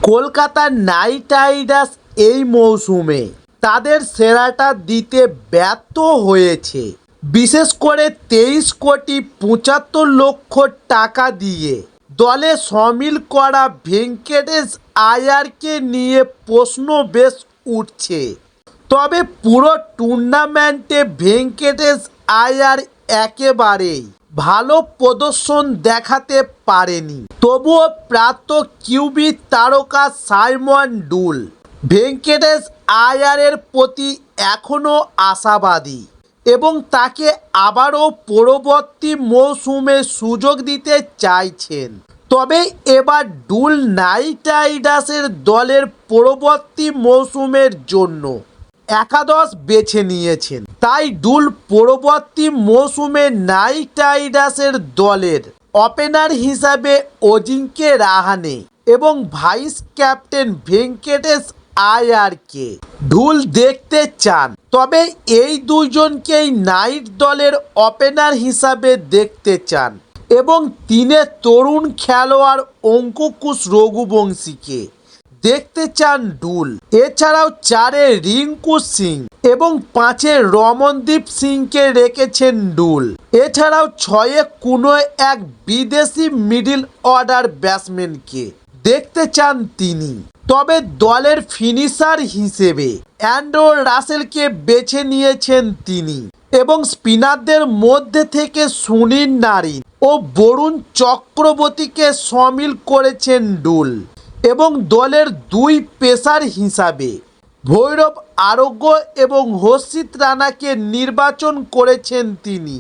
Kolkata night Riders এই মৌসুমে তাদের সেরাটা দিতে ব্যর্থ হয়েছে। বিশেষ করে 23,75,00,000 টাকা দিয়ে দলে সামিল করা ভেঙ্কটেশ আয়ারকে নিয়ে প্রশ্ন বেশ উঠছে। তবে পুরো টুর্নামেন্টে ভেঙ্কটেশ আয়ার একেবারেই ভালো প্রদর্শন দেখাতে পারেনি। তবুও প্রাক্তন কিউবি তারকা সাইমন ডুল ভেঙ্কটেশ আয়ারের প্রতি এখনও আশাবাদী এবং তাকে আবারও পরবর্তী মৌসুমে সুযোগ দিতে চাইছেন। তবে এবার ডুল নাইট রাইডার্সের দলের পরবর্তী মৌসুমের জন্য একাদশ বেছে নিয়েছেন। তাই ডুল পরবর্তী মৌসুমে নাইট রাইডার্সের দলের ওপেনার হিসাবে অজিঙ্ক্য রাহানে এবং ভাইস ক্যাপ্টেন ভেঙ্কটেশ আয়ারকে ডুল দেখতে চান। তবে এই দুজনকেই নাইট দলের ওপেনার হিসাবে দেখতে চান এবং 3 তরুণ খেলোয়াড় অঙ্কুশ রঘুবংশীকে দেখতে চান ডুল। এছাড়াও 4 রিঙ্কু সিং এবং 5 রমনদীপ সিংকে রেখেছেন ডুল। এছাড়াও 6 কোনো এক বিদেশি মিডল অর্ডার ব্যাটসম্যানকে দেখতে চান তিনি। তবে দলের ফিনিশার হিসেবে অ্যান্ড্রে রাসেলকে বেছে নিয়েছেন তিনি এবং স্পিনারদের মধ্যে থেকে সুনীল নারিন ও বরুণ চক্রবর্তীকে সামিল করেছেন ডুল এবং দলের 2 পেসার হিসাবে ভৈরব আরোগ্য এবং হর্ষিত রানাকে নির্বাচন করেছেন তিনি।